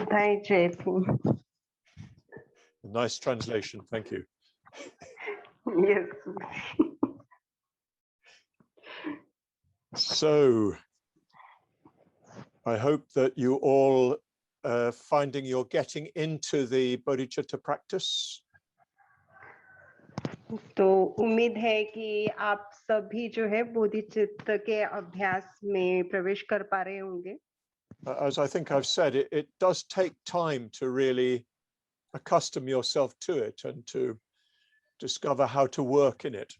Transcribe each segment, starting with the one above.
Shubhodaya Jayati. Nice translation, thank you. Yes. So, I hope that you all finding you're getting into the bodhicitta practice. तो उम्मीद है कि आप सभी जो है बोधिचित्त के अभ्यास में प्रवेश कर पा रहे होंगे. As I think I've said, it does take time to really accustom yourself to it and to discover how to work in it.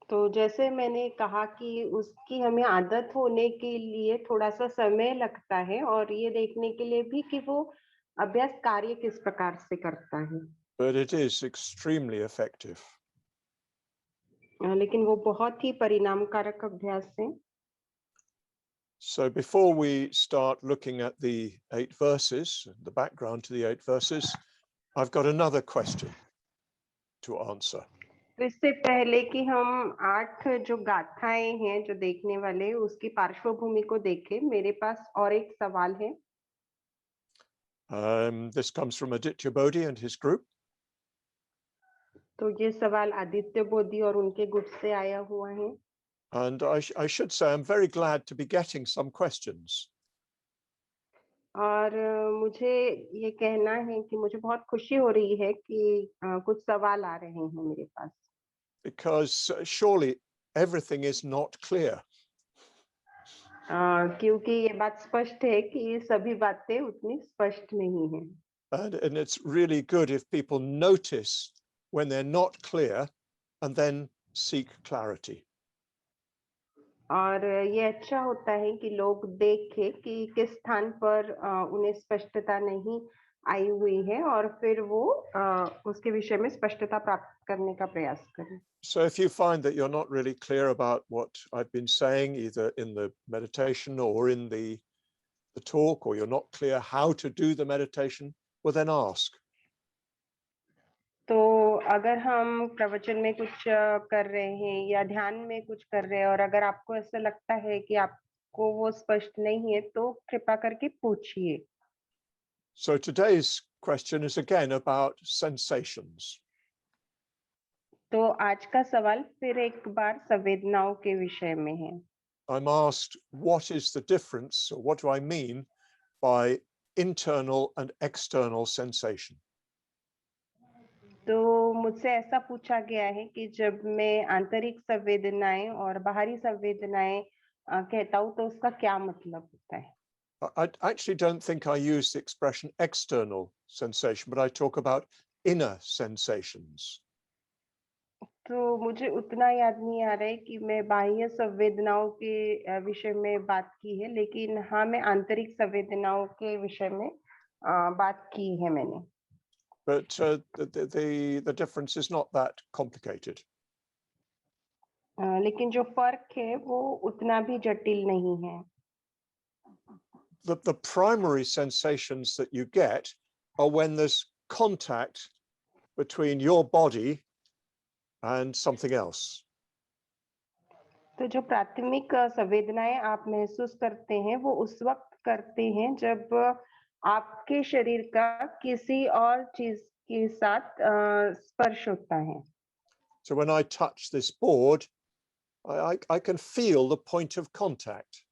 तो जैसे मैंने कहा कि उसकी हमें आदत होने के लिए थोड़ा सा समय लगता है और ये देखने के लिए भी कि वो अभ्यास कार्य किस प्रकार से करता है. But it is extremely effective. लेकिन वो बहुत ही परिणामकारक अभ्यास है. So before we start looking at the 8 verses, the background to the 8 verses, I've got another question to answer. तो इससे पहले कि हम 8 जो गाथाएं हैं जो देखने वाले उसकी पार्श्वभूमि को देखें, मेरे पास और एक सवाल है. This comes from Aditya Bodhi and his group. तो ये सवाल आदित्य बोधि और उनके गुट से आया हुआ है. And I should say I'm very glad to be getting some questions. और मुझे ये कहना है कि मुझे बहुत खुशी हो रही है कि कुछ सवाल आ रहे हैं मेरे पास. Because surely everything is not clear. क्योंकि ये बात स्पष्ट है कि सभी बातें उतनी स्पष्ट नहीं हैं. And it's really good if people notice when they're not clear and then seek clarity. और ये अच्छा होता है कि लोग देखें कि किस स्थान पर उन्हें स्पष्टता नहीं आई हुई है और फिर वो उसके विषय में स्पष्टता प्राप्त करने का प्रयास करें. So if you find that you're not really clear about what I've been saying, either in the meditation or in the talk, or you're not clear how to do the meditation, well then ask. तो अगर हम प्रवचन में कुछ कर रहे हैं या ध्यान में कुछ कर रहे हैं और अगर आपको ऐसा लगता है कि आपको वो स्पष्ट नहीं है तो कृपा करके पूछिए. So today's question is again about sensations. तो आज का सवाल फिर एक बार संवेदनाओं के विषय में है. I'm asked, what is the difference, or what do I mean by internal and external sensation? तो मुझसे ऐसा पूछा गया है कि जब मैं आंतरिक संवेदनाएं और बाहरी संवेदनाएं कहता हूँ तो उसका क्या मतलब होता है. I actually don't think I use the expression external sensation, but I talk about inner sensations. तो मुझे उतना याद नहीं आ रहा है कि मैं बाह्य संवेदनाओं के विषय में बात की है, लेकिन हाँ मैं आंतरिक संवेदनाओं के विषय में बात की है मैंने. But the difference is not that complicated. लेकिन जो फर्क है वो उतना भी जटिल नहीं है. The primary sensations that you get are when there's contact between your body and something else. तो जो प्राथमिक संवेदनाएं आप महसूस करते हैं वो उस वक्त करते हैं जब आपके शरीर का किसी और चीज के साथ स्पर्श होता है. So when I touch this board, I can feel the point of contact.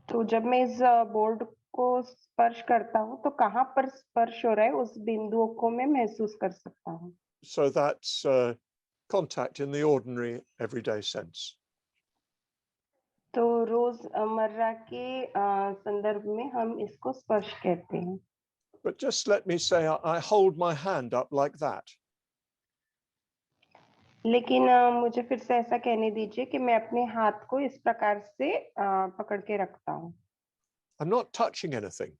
तो जब मैं इस बोर्ड को स्पर्श करता हूँ तो कहाँ पर स्पर्श हो रहा है उस बिंदुओं को मैं महसूस कर सकता हूँ. So that's contact in the ordinary everyday sense. तो रोजमर्रा के संदर्भ में हम इसको स्पर्श कहते हैं. But just let me say, I hold my hand up like that. लेकिन मुझे फिर से ऐसा कहने दीजिए कि मैं अपने हाथ को इस प्रकार से पकड़ के रखता हूँ. I'm not touching anything.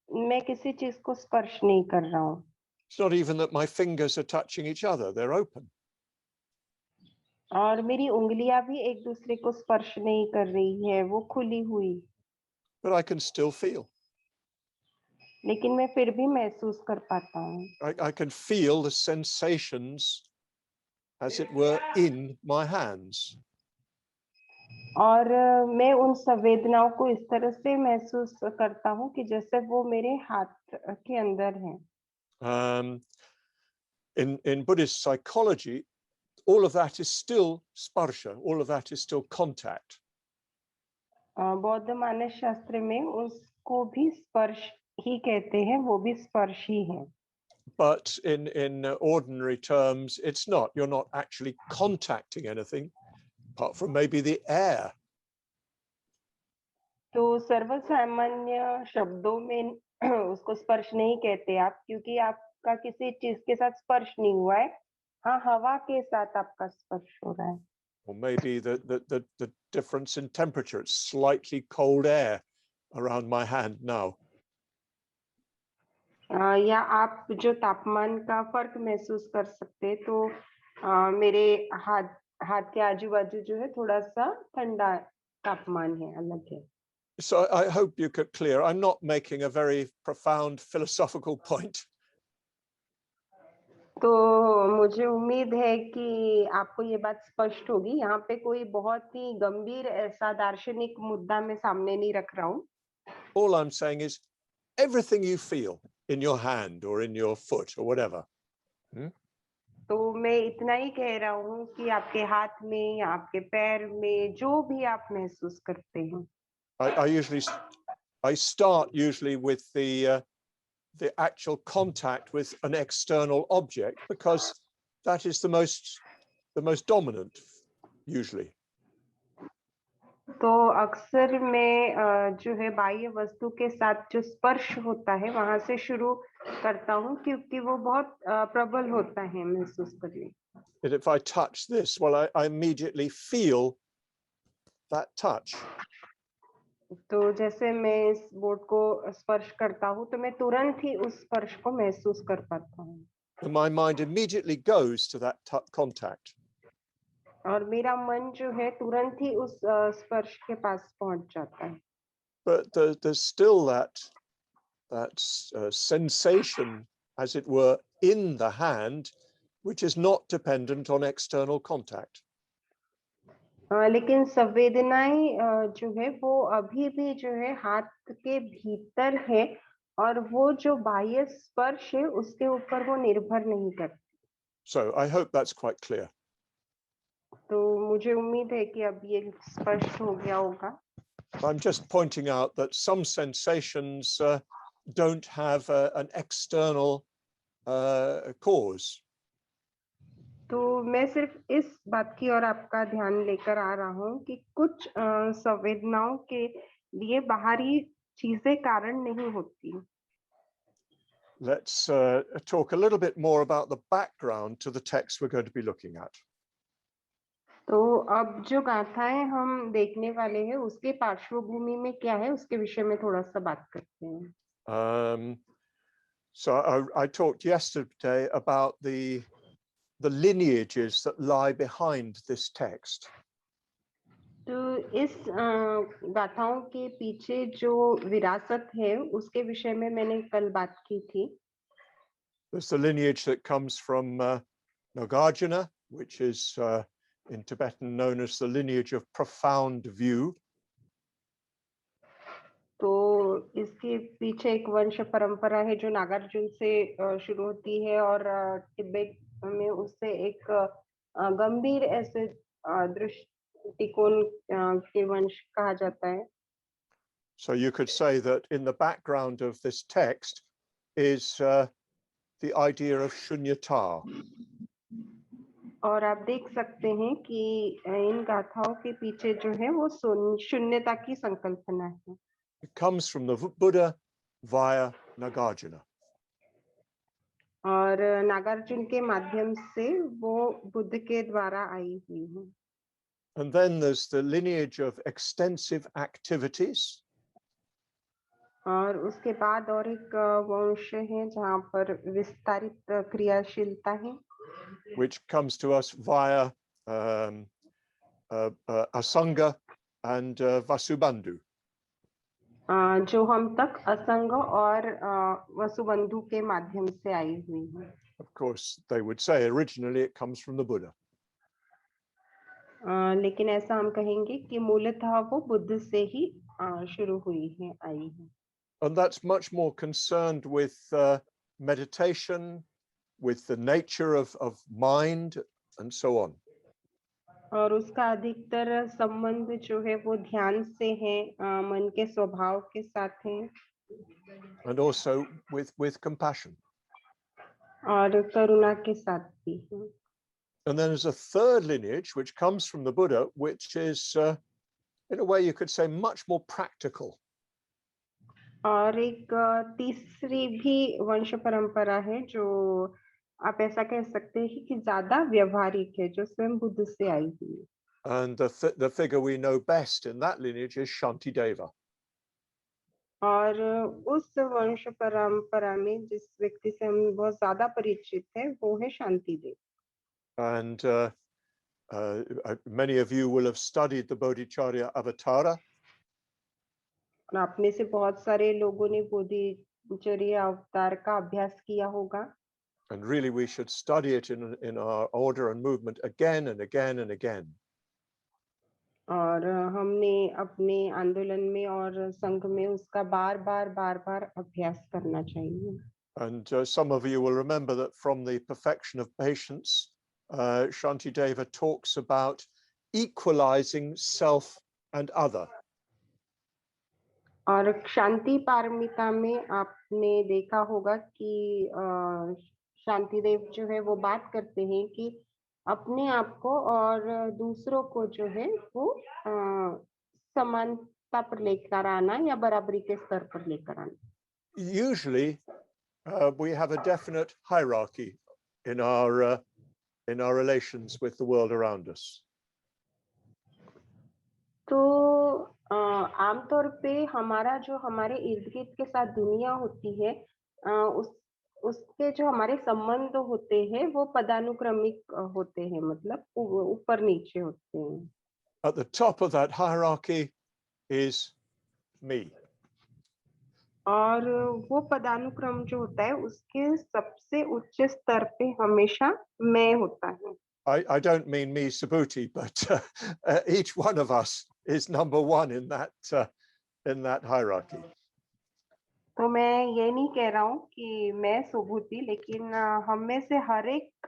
मैं किसी चीज को स्पर्श नहीं कर रहा हूँ. It's not even that my fingers are touching each other, they're open. और मेरी उंगलियां भी एक दूसरे को स्पर्श नहीं कर रही है, वो खुली हुई. But I can still feel. लेकिन मैं फिर भी महसूस कर पाता हूँ. I can feel the sensations, as it were, in my hands. और मैं उन संवेदनाओं को इस तरह से महसूस करता हूँ कि जैसे वो मेरे हाथ के अंदर हैं। Um, in Buddhist psychology, all of that is still sparsha, all of that is still contact. बौद्ध मानस शास्त्र में उसको भी स्पर्श ही कहते हैं, वो भी स्पर्श ही है। But in ordinary terms, it's not. You're not actually contacting anything apart from maybe the air. तो सर्वसामान्य शब्दों में उसको स्पर्श नहीं कहते आप, क्योंकि आपका किसी चीज के साथ स्पर्श नहीं हुआ है। हाँ, हवा के साथ आपका स्पर्श हो रहा है। Or maybe the difference in temperature. It's slightly cold air around my hand now. या आप जो तापमान का फर्क महसूस कर सकते हैं, तो मेरे हाथ के आजू बाजू जो है थोड़ा सा ठंडा तापमान है, अलग है। So I hope you could clear. I'm not making a very profound philosophical point. तो मुझे उम्मीद है कि आपको ये बात स्पष्ट होगी। यहाँ पे कोई बहुत ही गंभीर ऐसा दार्शनिक मुद्दा मैं सामने नहीं रख रहा हूँ। All I'm saying is everything you feel in your hand or in your foot or whatever. तो मैं इतना ही कह रहा हूँ कि आपके हाथ में या आपके पैर में जो भी आप महसूस करते हैं। I start usually with the actual contact with an external object because that is the most dominant usually. तो अक्सर मैं जो है बाह्य वस्तु के साथ जो स्पर्श होता है वहां से शुरू करता हूँ, क्योंकि वो बहुत प्रबल होता है महसूस करने। And if I touch this, well, I immediately feel that touch. तो जैसे मैं इस बोर्ड को स्पर्श करता हूँ तो मैं तुरंत ही उस स्पर्श को महसूस कर पाता हूँ। And my mind immediately goes to that contact. और मेरा मन जो है तुरंत ही उस स्पर्श के पास पहुंच जाता है। But there's still that sensation, as it were, in the hand, which is not dependent on external contact. लेकिन संवेदनाएं जो है वो अभी भी जो है हाथ के भीतर है, और वो जो बाह्य स्पर्श है उसके ऊपर वो निर्भर नहीं करती। So I hope that's quite clear. तो मुझे उम्मीद है कि अब ये स्पष्ट हो गया होगा। I'm just pointing out that some sensations don't have an external cause. तो मैं सिर्फ इस बात की ओर आपका ध्यान लेकर आ रहा हूँ कि कुछ संवेदनाओं के लिए बाहरी चीजें कारण नहीं होती। Let's talk a little bit more about the background to the text we're going to be looking at. तो अब जो गाथाएं हम देखने वाले हैं उसके पार्श्वभूमि में क्या है, उसके विषय में थोड़ा सा बात करते हैं। So I talked yesterday about the lineages that lie behind this text. तो इस गाथाओं के पीछे जो विरासत है उसके विषय में मैंने कल बात की थी। There's the lineage that comes from Nagarjuna, which is in Tibetan known as the lineage of profound view. तो इसके पीछे एक वंश परंपरा है जो नागार्जुन से शुरू होती है, और तिब्बत में उससे एक गंभीर ऐसे दृष्टिकोण के वंश कहा जाता है। So you could say that in the background of this text is the idea of shunyata. और आप देख सकते हैं कि इन गाथाओं के पीछे जो है वो शून्यता की संकल्पना है। It comes from the Buddha via Nagarjuna. और नागार्जुन के माध्यम से वो बुद्ध के द्वारा आई हुई है। And then there's the lineage of extensive activities. और उसके बाद और एक वंश है जहाँ पर विस्तारित क्रियाशीलता है, which comes to us via Asanga and Vasubandhu. जो हम तक असंग और वसुबंधु के माध्यम से आई हुई है। Of course, they would say originally it comes from the Buddha. लेकिन ऐसा हम कहेंगे कि मूलतः वो बुद्ध से ही शुरू हुई है, आई है। And that's much more concerned with meditation, with the nature of mind, and so on. और उसका अधिकतर संबंध जो है वो ध्यान से है, मन के स्वभाव के साथ है, And also with compassion. और करुणा के साथ भी है। And then there's a third lineage which comes from the Buddha, which is, in a way, you could say, much more practical. और एक तीसरी भी वंश परंपरा है जो आप ऐसा कह सकते हैं कि ज्यादा व्यवहारिक है, जो स्वयं बुद्ध से आई हुई है। And the figure we know best in that lineage is Shantideva. और उस वंश परंपरा में जिस व्यक्ति से हम बहुत ज्यादा परिचित है वो है शांति देव। And many of you will have studied the Bodhicharya Avatara. और आप में से बहुत सारे लोगों ने बोधिचर्य अवतार का अभ्यास किया होगा। And really, we should study it in our order and movement again and again and again. और हमने अपने आंदोलन में और संघ में उसका बार बार अभ्यास करना चाहिए। And some of you will remember that from the Perfection of Patience, Shantideva talks about equalizing self and other. और शांति पारमिता में आपने देखा होगा कि शांति देव जो है वो बात करते हैं कि अपने आप को और दूसरों को जो है वो समानता पर लेकर आना या बराबरी के स्तर पर लेकर आना। Usually, we have a definite hierarchy in our relations with the world around us. तो आमतौर पे हमारा जो हमारे इर्द गिर्द के साथ दुनिया होती है, उसके जो हमारे संबंध होते हैं वो पदानुक्रमिक होते हैं, मतलब ऊपर नीचे होते हैं। At the top of that hierarchy is me. और वो पदानुक्रम जो होता है उसके सबसे उच्च स्तर पे हमेशा मैं होता है। I don't mean me, Subhuti, but each one of us is number one in that hierarchy. तो मैं ये नहीं कह रहा हूँ कि मैं सुभूति, लेकिन हम में से हर एक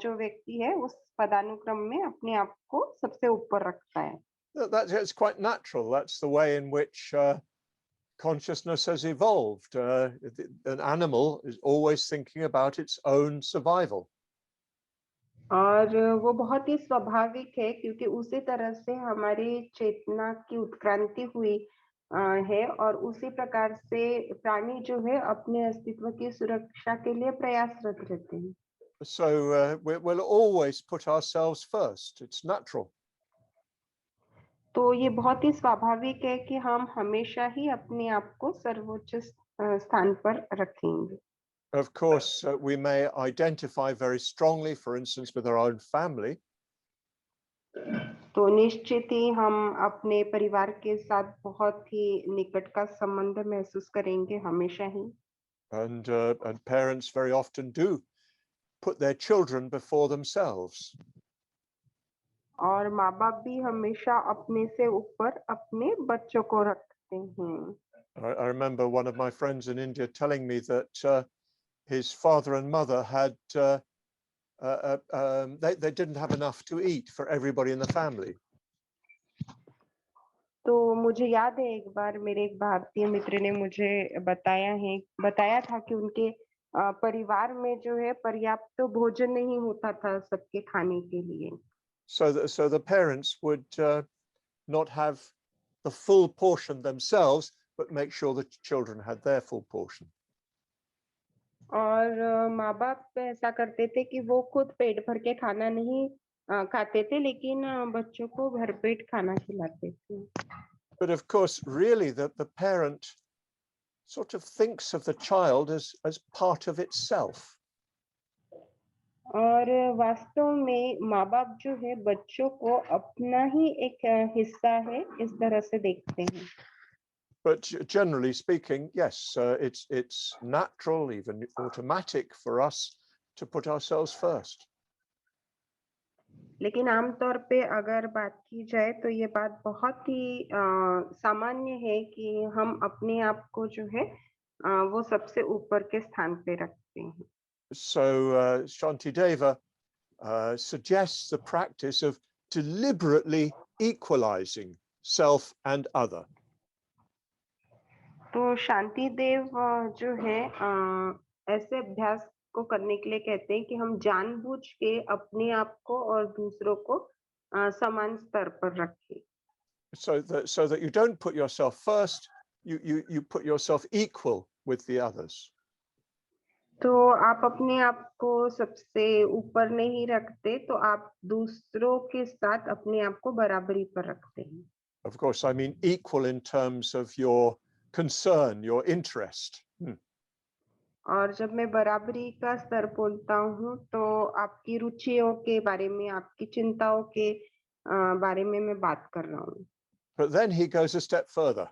जो व्यक्ति है उस पदानुक्रम में अपने आप को सबसे ऊपर रखता है। That's quite natural. That's the way in which consciousness has evolved. An animal is always thinking about its own survival. और वो बहुत ही स्वाभाविक है, क्योंकि उसी तरह से हमारी चेतना की उत्क्रांति हुई है, और उसी प्रकार से प्राणी जो है अपने अस्तित्व की सुरक्षा के लिए प्रयासरत रहते हैं। So we'll always put ourselves first. It's natural. तो ये बहुत ही स्वाभाविक है कि हम हमेशा ही अपने आप को सर्वोच्च स्थान पर रखेंगे। Of course, we may identify very strongly, for instance, with our own family. तो निश्चित ही हम अपने परिवार के साथ बहुत ही निकट का संबंध महसूस करेंगे हमेशा ही। And parents very often do put their children before themselves. और माँ बाप भी हमेशा अपने से ऊपर अपने बच्चों को रखते हैं। I remember one of my friends in India telling me that his father and mother had they didn't have enough to eat for everybody in the family. तो मुझे याद है एक बार मेरे एक भारतीय मित्र ने मुझे बताया था कि उनके परिवार में जो है पर्याप्त भोजन नहीं होता था सबके खाने के लिए। So the parents would not have the full portion themselves, but make sure the children had their full portion. और माँ बाप ऐसा करते थे कि वो खुद पेट भर के खाना नहीं खाते थे, लेकिन बच्चों को भरपेट खाना खिलाते थे। But of course, really, the parent sort of thinks of the child as part of itself. और वास्तव में माँ बाप जो है बच्चों को अपना ही एक हिस्सा है, इस तरह से देखते हैं। But generally speaking, yes, it's natural, even automatic for us to put ourselves first. लेकिन आमतौर पे अगर बात की जाए तो ये बात बहुत ही सामान्य है कि हम अपने आप को जो है वो सबसे ऊपर के स्थान पे रखते हैं। So Shantideva suggests the practice of deliberately equalizing self and other. तो शांति देव जो है ऐसे अभ्यास को करने के लिए कहते हैं कि हम जानबूझ के अपने आप को और दूसरों को समान स्तर पर रखें। So that you don't put yourself first, you put yourself equal with the others. तो आप अपने आप को सबसे ऊपर नहीं रखते, तो आप दूसरों के साथ अपने आप को बराबरी पर रखते हैं। Of course, I mean equal in terms of your concern, your interest. और जब मैं बराबरी का स्तर बोलता हूँ, तो आपकी रुचियों के बारे में, आपकी चिंताओं के बारे में मैं बात कर रहा हूँ। But then he goes a step further.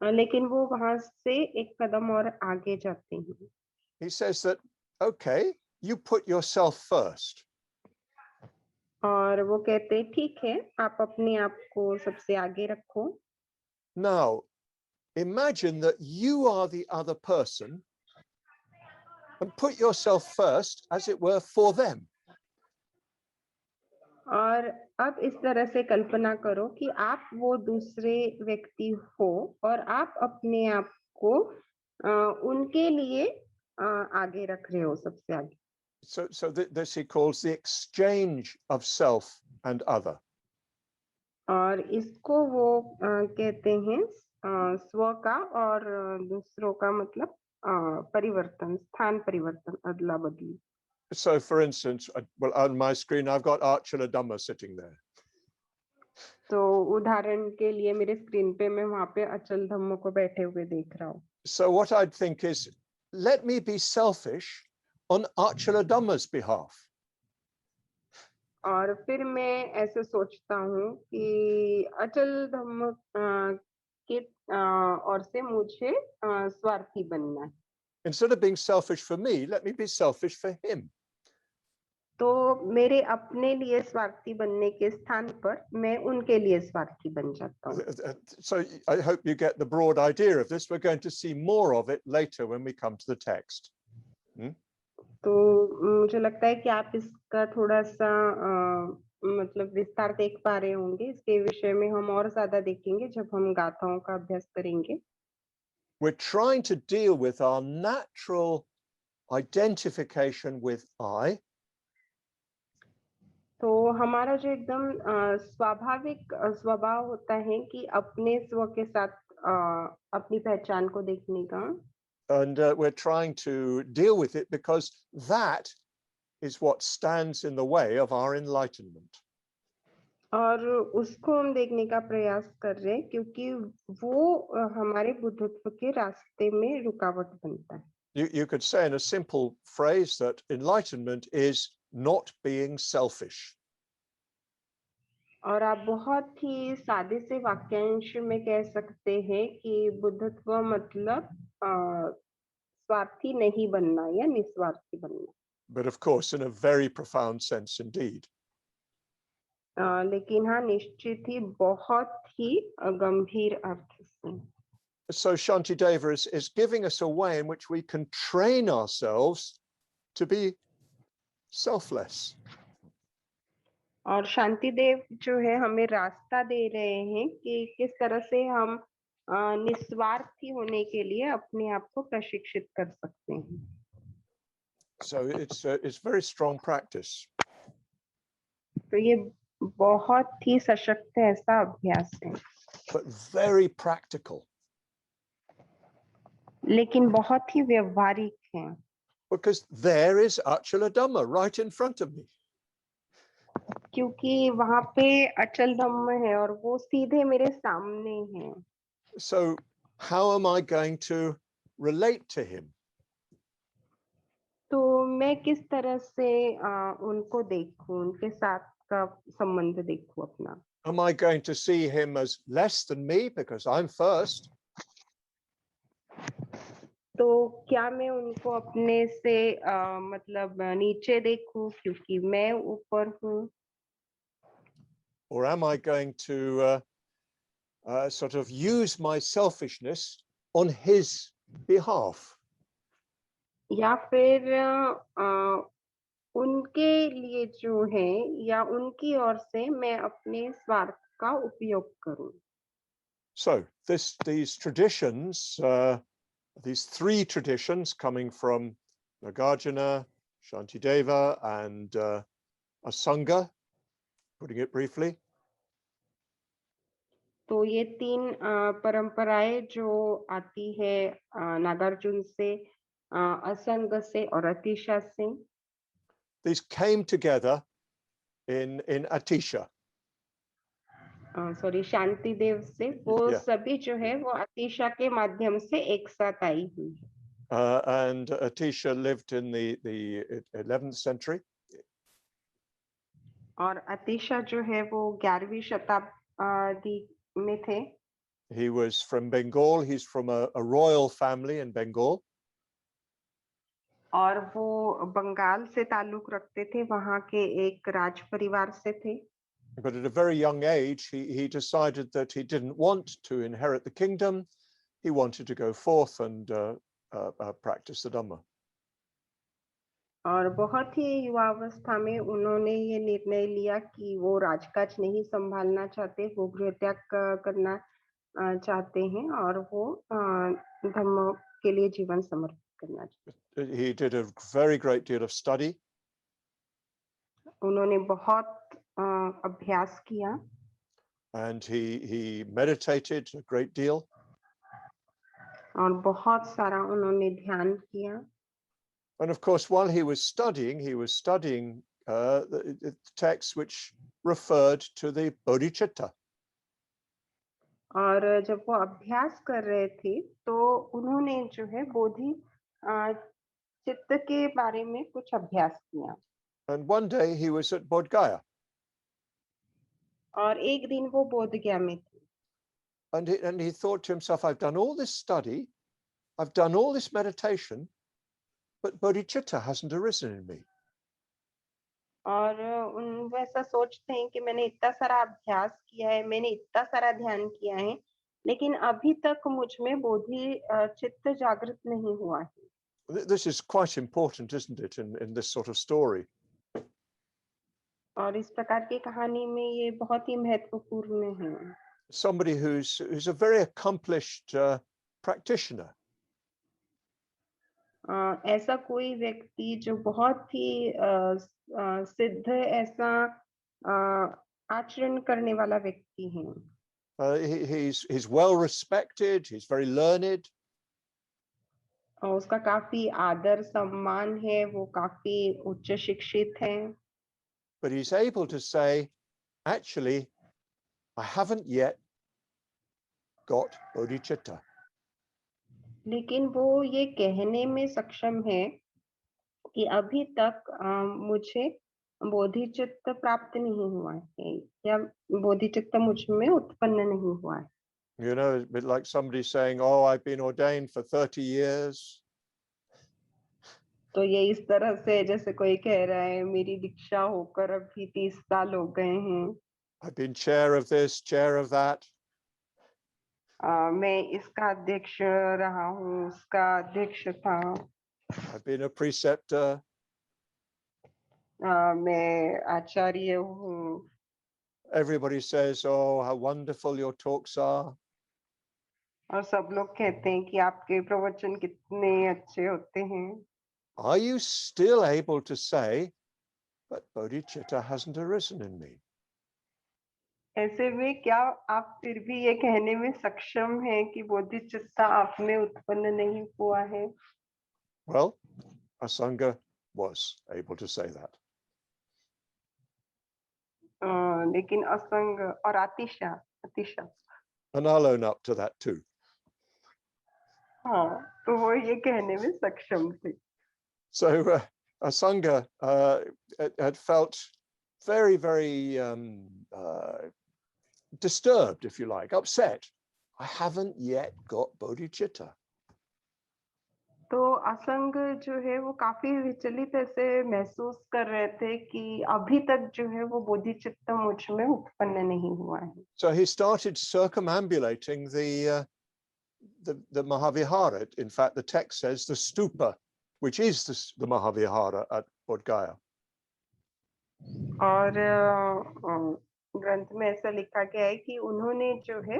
लेकिन वो वहां से एक कदम और आगे जाते हैं। He says that, okay, you put yourself first. और वो कहते हैं ठीक है, आप अपने आप को सबसे आगे रखो। Now, imagine that you are the other person and put yourself first, as it were, for them. और अब इस तरह से कल्पना करो कि आप वो दूसरे व्यक्ति हो और आप अपने आप को उनके लिए आगे रख रहे हो, सबसे आगे। So this he calls the exchange of self and other. और इसको वो कहते हैं स्व का और दूसरों का, मतलब परिवर्तन, स्थान परिवर्तन, अदला बदली। So for instance, well, on my screen, I've got Archula Dhamma sitting there. तो उदाहरण के लिए मेरे स्क्रीन पे मैं वहां पे अचल धम्म को बैठे हुए देख रहा हूँ। So what I'd think is, let me be selfish on Archula Dhamma's behalf. और फिर मैं ऐसे सोचता हूँ कि अचल धम्म के ओर से मुझे स्वार्थी बनना है। Instead of being selfish for me, let me be selfish for him. तो मेरे अपने लिए स्वार्थी बनने के स्थान पर मैं उनके लिए स्वार्थी बन जाता हूँ। So I hope you get the broad idea of this. We're going to see more of it later when we come to the text. तो मुझे लगता है कि आप इसका थोड़ा सा मतलब विस्तार देख पा रहे होंगे। इसके विषय में हम और ज्यादा देखेंगे जब हम गाथाओं का अभ्यास करेंगे। We're trying to deal with our natural identification with I. तो हमारा जो एकदम स्वाभाविक स्वभाव होता है कि अपने स्व के साथ अपनी पहचान को देखने का। And we're trying to deal with it because that is what stands in the way of our enlightenment. और उसको हम देखने का प्रयास कर रहे हैं क्योंकि वो हमारे बुद्धत्व के रास्ते में रुकावट बनता है। You could say in a simple phrase that enlightenment is not being selfish. और आप बहुत ही सादे से वाक्यांश में कह सकते हैं कि बुद्धत्व मतलब स्वार्थी नहीं बनना या निस्वार्थी बनना। But of course, in a very profound sense indeed. लेकिन हाँ, निश्चित ही बहुत ही गंभीर अर्थ से। So Shantideva is giving us a way in which we can train ourselves to be selfless. और शांति देव जो है हमें रास्ता दे रहे हैं कि किस तरह से हम निस्वार्थी होने के लिए अपने आप को प्रशिक्षित कर सकते हैं। So it's very strong practice. तो ये बहुत ही सशक्त ऐसा अभ्यास है। But very practical. लेकिन बहुत ही व्यवहारिक है। Because there is Achala Dhamma right in front of me. क्योंकि वहां पे अचल धम्म है और वो सीधे मेरे सामने है। So how am I going to relate to him? तो मैं किस तरह से उनको देखूं, उनके साथ का संबंध देखूं अपना। Am I going to see him as less than me because I'm first? तो क्या मैं उनको अपने से मतलब नीचे देखूं क्योंकि मैं ऊपर हूँ, or am I going to sort of use my selfishness on his behalf? या फिर उनके लिए जो है या उनकी ओर से मैं अपने स्वार्थ का उपयोग करूं। So these traditions, these three traditions coming from Nagarjuna, Shantideva, and Asanga, putting it briefly, तो ये तीन परंपराएं जो आती है नागार्जुन से, असंग से और अतिशा से, these came together in Atisha. Sorry Shanti Dev से, वो Yeah. सभी जो है वो अतिशा के माध्यम से एक साथ आई हुई है। And Atisha lived in the 11th century. और अतिशा जो है वो 11वीं शताब्दी में थे। He was from Bengal. He's from a royal family in Bengal. और वो बंगाल से ताल्लुक रखते थे, वहां के एक राज परिवार से थे। But at a very young age, he decided that he didn't want to inherit the kingdom. He wanted to go forth and practice the Dhamma. और बहुत ही युवावस्था में उन्होंने ये निर्णय लिया कि वो राजकाज नहीं संभालना चाहते, वो गृहत्याग करना चाहते हैं और वो धर्म के लिए जीवन समर्पित करना चाहते। He did a very great deal of study. उन्होंने बहुत अभ्यास किया And he meditated a great deal. और बहुत सारा उन्होंने ध्यान किया। And of course, while he was studying the texts which referred to the bodhicitta. और जब वो अभ्यास कर रहे थे तो उन्होंने जो है बोधि चित्त के बारे में कुछ अभ्यास किया। And one day he was at Bodh Gaya. और एक दिन वो बोध गया में थे। And he thought to himself, I've done all this study, I've done all this meditation, but bodhicitta hasn't arisen in me. और उन वैसा सोचते हैं कि मैंने इतना सारा अभ्यास किया है, मैंने इतना सारा ध्यान किया है, लेकिन अभी तक मुझ में बोधि चित्त जागृत नहीं हुआ है। This is quite important, isn't it, in this sort of story? और इस प्रकार की कहानी में ये बहुत ही महत्वपूर्ण है। Somebody who's a very accomplished practitioner. ऐसा कोई व्यक्ति जो बहुत ही सिद्ध ऐसा आचरण करने वाला व्यक्ति है। He's well respected, he's very learned. उसका काफी आदर सम्मान है, वो काफी उच्च शिक्षित है। But he's able to say, actually, I haven't yet got bodhicitta. लेकिन वो ये कहने में सक्षम है कि अभी तक मुझे बोधिचित्त प्राप्त नहीं हुआ है या बोधिचित्त मुझ में उत्पन्न नहीं हुआ है। You know, a bit like somebody saying, oh, I've been ordained for 30 years. तो ये इस तरह से जैसे कोई कह रहा है मेरी दीक्षा होकर अभी 30 साल हो गए हैं। I've been chair of this, chair of that. मैं इसका अध्यक्ष रहा हूँ, उसका अध्यक्ष था। I've been a preceptor. मैं आचार्य हूँ। Everybody says, oh, how wonderful your talks are. और सब लोग कहते हैं कि आपके प्रवचन कितने अच्छे होते हैं। Are you still able to say, but bodhicitta hasn't arisen in me? ऐसे में क्या आप फिर भी ये कहने में सक्षम हैं कि बोधिचित्त आप में उत्पन्न नहीं हुआ है? Well, Asanga was able to say that. लेकिन असंग और Atisha Atisha And I'll own up to that too. हाँ, तो वो ये कहने में सक्षम थे। So Asanga had felt very, very disturbed, if you like, upset. I haven't yet got bodhicitta. तो असंग जो है वो काफी विचलित ऐसे महसूस कर रहे थे कि अभी तक जो है वो बोधिचित्त मुझ में उत्पन्न नहीं हुआ है। So he started circumambulating the Mahavihara. In fact, the text says the stupa, which is the Mahavihara at Bodh Gaya. और ग्रंथ में ऐसा लिखा गया है कि उन्होंने जो है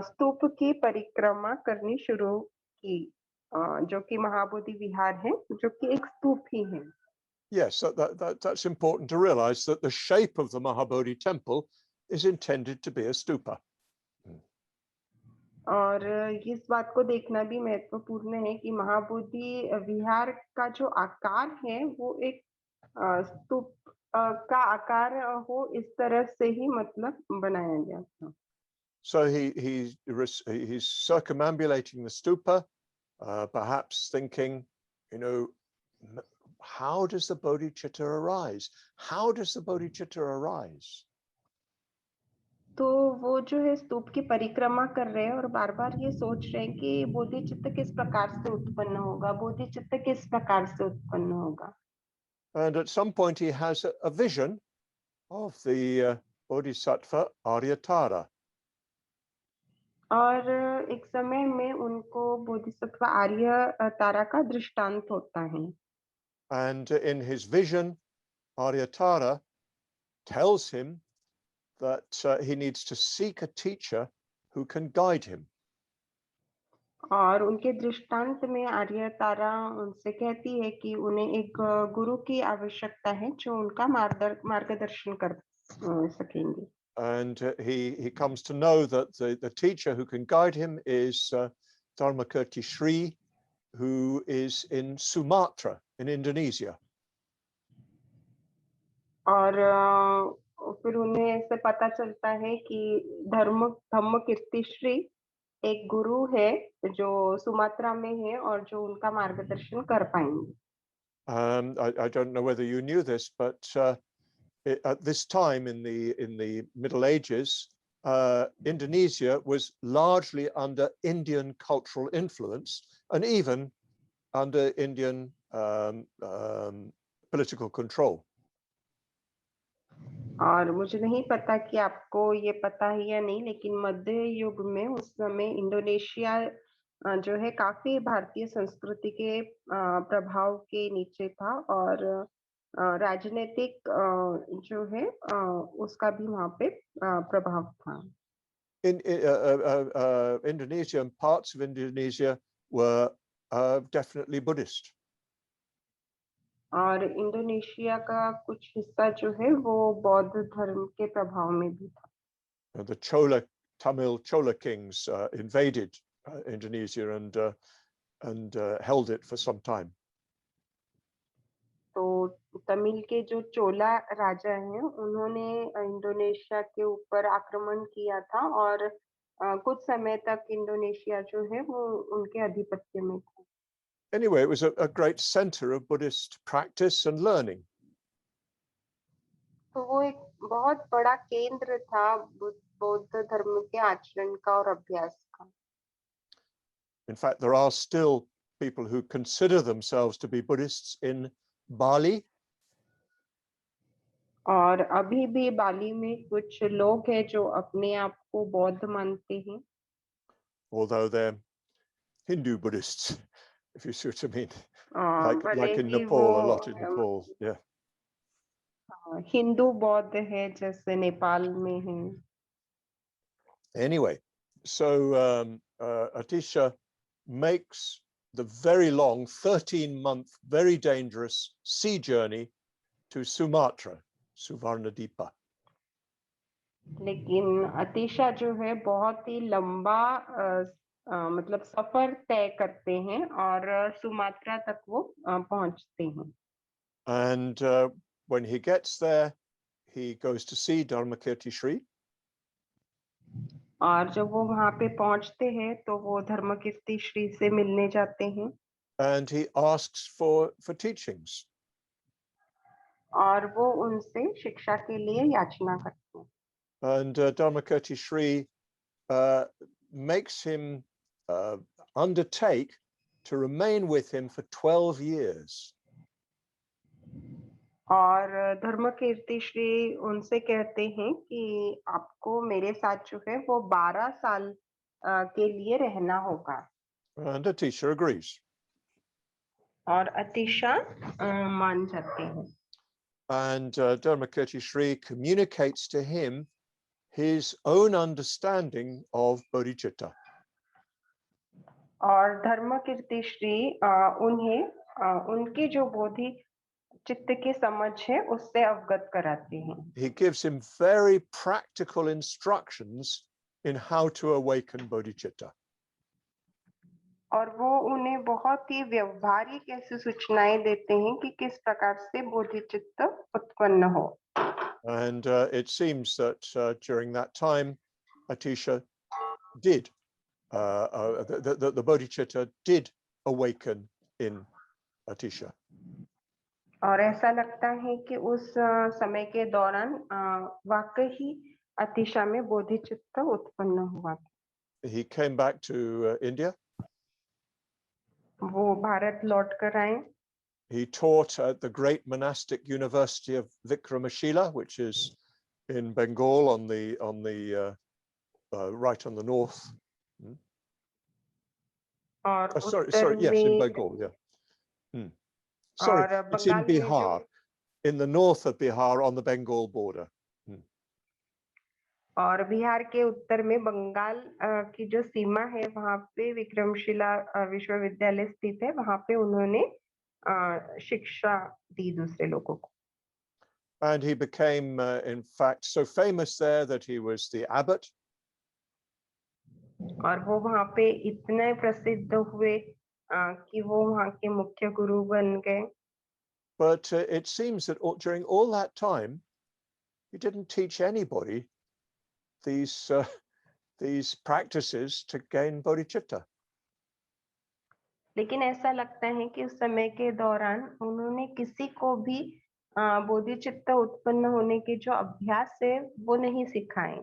स्तूप की परिक्रमा करनी शुरू की, जो कि महाबोधि विहार है, जो कि एक स्तूप ही है। Yes, that's important to realize that the shape of the Mahabodhi temple is intended to be a stupa. और इस बात को देखना भी महत्वपूर्ण है कि महाबोधि विहार का जो आकार है वो एक स्तूप का आकार हो, इस तरह से ही मतलब बनाया गया था। So he's circumambulating the stupa, perhaps thinking, you know, how does the bodhicitta arise? How does the bodhicitta arise? तो वो जो है स्तूप की परिक्रमा कर रहे हैं और बार बार ये सोच रहे हैं कि बोधिचित्त किस प्रकार से उत्पन्न होगा, बोधिचित्त किस प्रकार से उत्पन्न होगा। And at some point he has a vision of the Bodhisattva Aryatara. और एक समय में उनको बोधिसत्व आर्य तारा का दृष्टांत होता है। And in his vision, Aryatara tells him that he needs to seek a teacher who can guide him. और उनके दृष्टांत में आर्य तारा उनसे कहती है कि उन्हें एक गुरु की आवश्यकता है जो उनका मार्गदर्शन कर सकेंगे। And he comes to know that the teacher who can guide him is Dharmakirti Sri, who is in Sumatra in Indonesia. और फिर उन्हें ऐसे पता चलता है कि धम्म कीर्तिश्री एक गुरु है जो सुमात्रा में है और जो उनका मार्गदर्शन कर पाएंगे। I don't know whether you knew this, but at this time in the Middle Ages, Indonesia was largely under Indian cultural influence and even under Indian political control. और मुझे नहीं पता कि आपको ये पता है या नहीं, लेकिन मध्य युग में उस समय इंडोनेशिया जो है काफी भारतीय संस्कृति के प्रभाव के नीचे था और राजनीतिक जो है उसका भी वहाँ पे प्रभाव था। In Indonesia and parts of Indonesia were definitely Buddhist. और इंडोनेशिया का कुछ हिस्सा जो है वो बौद्ध धर्म के प्रभाव में भी था। The Tamil Chola kings invaded Indonesia and held it for some time. तो तमिल के जो चोला राजा हैं उन्होंने इंडोनेशिया के ऊपर आक्रमण किया था और कुछ समय तक इंडोनेशिया जो है वो उनके आधिपत्य में था। Anyway, it was a great center of Buddhist practice and learning. तो वो एक बहुत बड़ा केंद्र था बौद्ध धर्म के आचरण का और अभ्यास का। In fact, there are still people who consider themselves to be Buddhists in Bali. और अभी भी बाली में कुछ लोग हैं जो अपने आप को बौद्ध मानते हैं। Although they're Hindu Buddhists, if you see what I mean. भले Like in he Nepal, a वो lot in Nepal, yeah. Hindu बौद्ध है जैसे नेपाल में है। Anyway, so Atisha makes the very long 13-month, very dangerous sea journey to Sumatra, Suvarnadipa. लेकिन अतीशा जो है बहुत ही लंबा मतलब सफर तय करते हैं और सुमात्रा तक वो पहुंचते हैं। And when he gets there, he goes to see Dharmakirti Sri. और जब वो वहां पे पहुंचते हैं तो वो धर्मकीर्ति श्री से मिलने जाते हैं। And he asks for teachings. और वो उनसे शिक्षा के लिए याचना करते हैं। And Dharmakirti Sri makes him undertake to remain with him for 12 years. और धर्मकीर्ति श्री उनसे कहते हैं कि आपको मेरे साथ जो है वो 12 साल के लिए रहना होगा। And Atisha agrees. और अतिशा मान जाते हैं। And Dharmakirti Sri communicates to him his own understanding of bodhicitta. और धर्मकीर्ति श्री उन्हें उनकी जो बोधि चित्त की समझ है उससे अवगत कराते हैं। He gives him very practical instructions in how to awaken bodhicitta. और वो उन्हें बहुत ही व्यवहारिक ऐसी सूचनाएं देते हैं कि किस प्रकार से बोधिचित्त उत्पन्न हो। And it seems that during that time, Atisha did, the bodhicitta did awaken in Atisha. और ऐसा लगता है कि उस समय के दौरान वाकई ही अतिशा में बोधिचित्त उत्पन्न हुआ। He came back to India. वो भारत लौट कर आए। He taught at the great monastic university of Vikramashila, which is in Bengal on the right on the north. और Sorry, yes, in Bengal, yeah. Sorry, it's in Bihar, in the north of Bihar on the Bengal border. और बिहार के उत्तर में बंगाल की जो सीमा है वहां पे विक्रमशिला विश्वविद्यालय स्थित है। वहां पे उन्होंने शिक्षा दी दूसरे लोगों को। And he became, in fact, so famous there that he was the abbot. और वो वहां पे इतने प्रसिद्ध हुए कि वो वहां के मुख्य गुरु बन गए। But it seems that during all that time, he didn't teach anybody these practices to gain bodhicitta. लेकिन ऐसा लगता है कि उस समय के दौरान उन्होंने किसी को भी बोधिचित्त उत्पन्न होने के जो अभ्यास है वो नहीं सिखाए।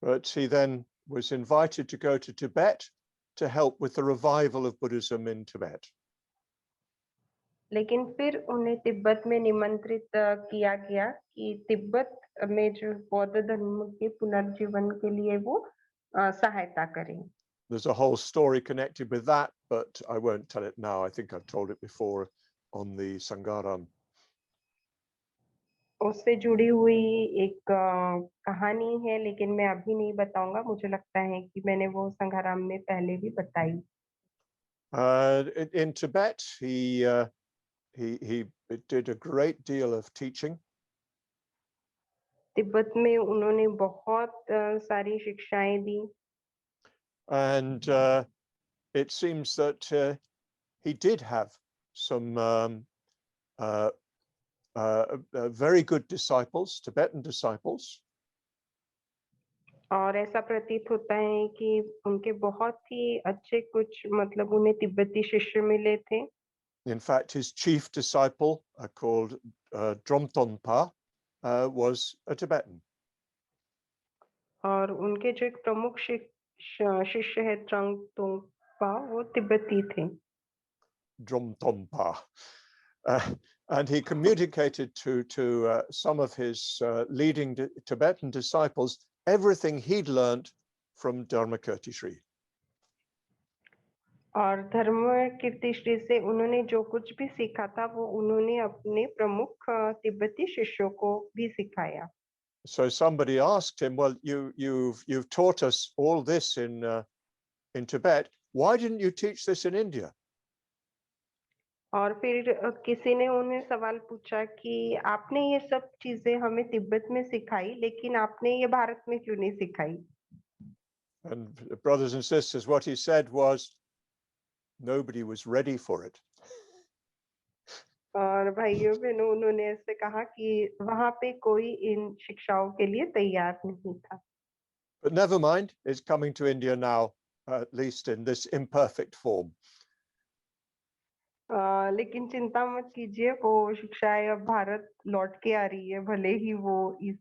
But he then was invited to go to Tibet to help with the revival of Buddhism in Tibet. लेकिन फिर उन्हें तिब्बत में निमंत्रित किया गया कि तिब्बत में जो बौद्ध धर्म के पुनर्जीवन के लिए वो सहायता करें। There's a whole story connected with that, but I won't tell it now. I think I've told it before on the Sangaram. उससे जुड़ी हुई एक कहानी है, लेकिन मैं अभी नहीं बताऊंगा। मुझे लगता है कि मैंने वो संघाराम में पहले भी बताई। In Tibet, he did a great deal of teaching. Tibet में उन्होंने बहुत सारी शिक्षाएं दी। And it seems that he did have some very good disciples, Tibetan disciples. और ऐसा प्रतीत होता है कि उनके बहुत ही अच्छे कुछ मतलब उन्हें तिब्बती शिष्य मिले थे। In fact, his chief disciple called Dromtonpa was a Tibetan. और उनके जो एक प्रमुख शिष्य है ट्रंगतोंगपा, वो तिब्बती थे। Dromtonpa. And he communicated to some of his leading Tibetan disciples everything he'd learned from Dharmakirti Sri. और धर्मकीर्ति श्री से उन्होंने जो कुछ भी सीखा था वो उन्होंने अपने प्रमुख तिब्बती शिष्यों को भी सिखाया। So somebody asked him, well, you've taught us all this in Tibet. Why didn't you teach this in India? और फिर किसी ने उन्हें सवाल पूछा कि आपने ये सब चीजें हमें तिब्बत में सिखाई, लेकिन आपने ये भारत में क्यों नहीं सिखाई? And brothers and sisters, what he said was, nobody was ready for it. और भाइयों बहनों, उन्होंने ऐसे कहा कि वहां पे कोई इन शिक्षाओं के लिए तैयार नहीं था। But never mind, it's coming to India now, at least in this imperfect form. लेकिन चिंता मत कीजिए, वो शिक्षाएं अब भारत लौट के आ रही है, भले ही वो इस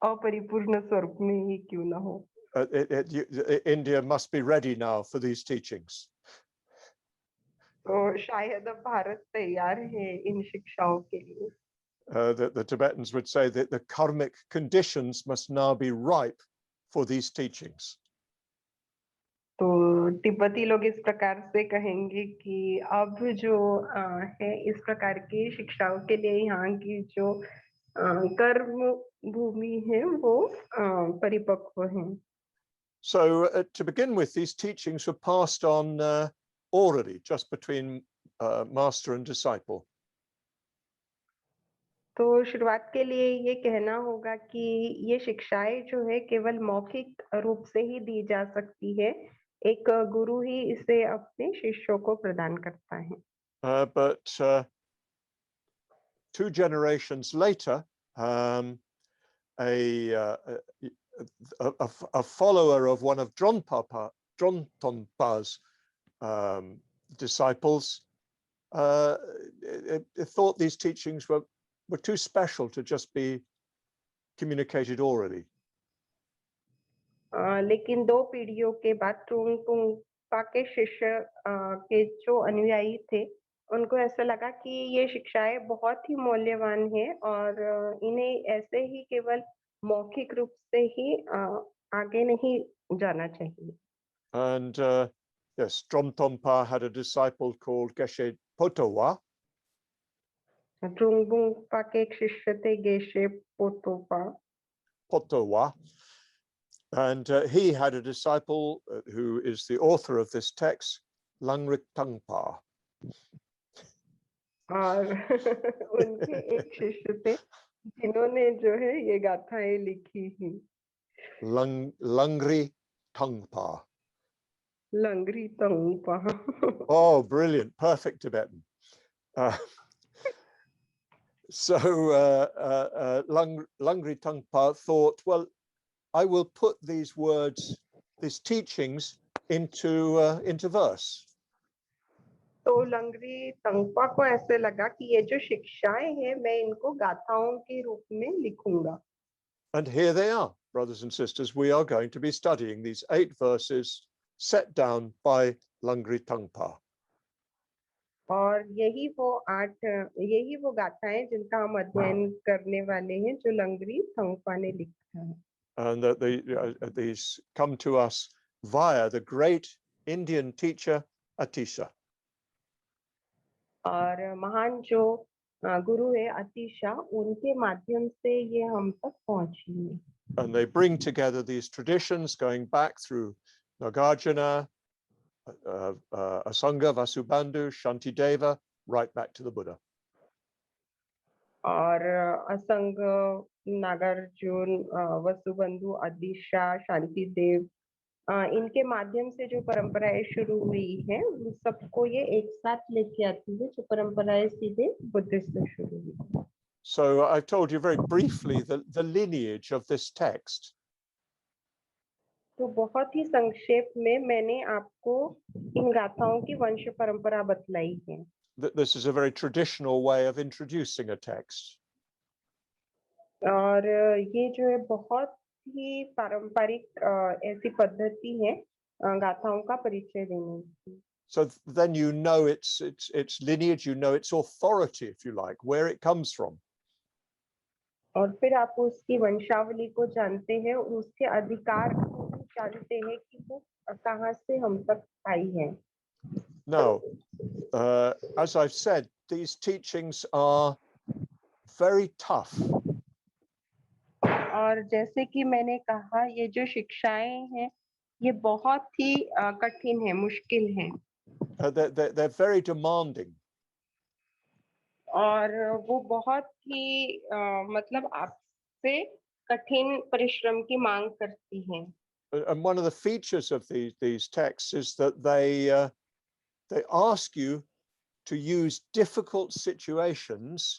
अपरिपूर्ण स्वरूप में ही क्यों ना हो। India must be ready now for these teachings. तो शायद अब भारत तैयार है इन शिक्षाओं के लिए। The Tibetans would say that the karmic conditions must now be ripe for these teachings. तो तिब्बती लोग इस प्रकार से कहेंगे कि अब जो है इस प्रकार की शिक्षाओं के लिए यहाँ की जो कर्म भूमि है वो परिपक्व है। So to begin with, these teachings were passed on orally, just between master and disciple. तो शुरुआत के लिए ये कहना होगा कि ये शिक्षाएं जो है केवल मौखिक रूप से ही दी जा सकती है। एक गुरु ही इसे अपने शिष्यों को प्रदान करता है। But 2 generations later, a follower of one of Drontonpa's disciples thought these teachings were too special to just be communicated orally. लेकिन 2 पीढ़ियों के बाद ट्रुंगपा के शिष्य के जो अनुयायी थे, उनको ऐसा लगा कि ये शिक्षाएं बहुत ही मूल्यवान है और इन्हें ऐसे ही केवल मौखिक रूप से ही आगे नहीं जाना चाहिए। And yes, Drontonpa had a disciple called Geshe Potowa. ट्रुंगपा के एक शिष्य थे Geshe Potowa. And he had a disciple who is the author of this text, Langrik Tangpa. और उनके एक शिष्य थे जिन्होंने जो है ये गाथाएं लिखी ही। Langri Tangpa. लंगरी तंगपा। Oh, brilliant. Perfect Tibetan. So Langri Tangpa thought, well, I will put these words, these teachings into verse. तो लंगरी तंगपा को ऐसे लगा कि ये जो शिक्षाएं हैं मैं इनको गाथाओं के रूप में लिखूंगा। And here they are, brothers and sisters. We are going to be studying these 8 verses set down by Langri Tangpa. और यही वो गाथाएं जिनका हम अध्ययन करने वाले हैं जो लंगरी तंगपा ने लिखा है। And that these come to us via the great Indian teacher Atisha. और महान जो गुरु है अतिशा, उनके माध्यम से ये हम तक पहुंची है। And they bring together these traditions going back through Nagarjuna, Asanga, Vasubandhu, Shantideva, right back to the Buddha. और असंग, नागार्जुन, वसुबंधु, अदिशा, शांतिदेव, इनके माध्यम से जो परंपराएं शुरू हुई हैं उन सबको ये एक साथ लेके आती है, जो परंपराएं सीधे बुद्ध से शुरू हुई। So I've told you very briefly the lineage of this text. तो बहुत ही संक्षेप में मैंने आपको इन गाथाओं की वंश परंपरा बतलाई है। This is a very traditional way of introducing a text. और ये जो है बहुत ही पारंपरिक ऐसी पद्धति है गाथाओं का परिचय देने की। So then you know its lineage, you know its authority, if you like, where it comes from. और फिर आप उसकी वंशावली को जानते हैं और उसके अधिकार को भी जानते हैं कि वो कहाँ से हम तक आई है। Now, as I've said, these teachings are very tough. और जैसे कि मैंने कहा, ये जो शिक्षाएं हैं ये बहुत ही कठिन है, मुश्किल है। They're very demanding. और वो बहुत ही मतलब आपसे कठिन परिश्रम की मांग करती हैं। And one of the features of these texts is that they ask you to use difficult situations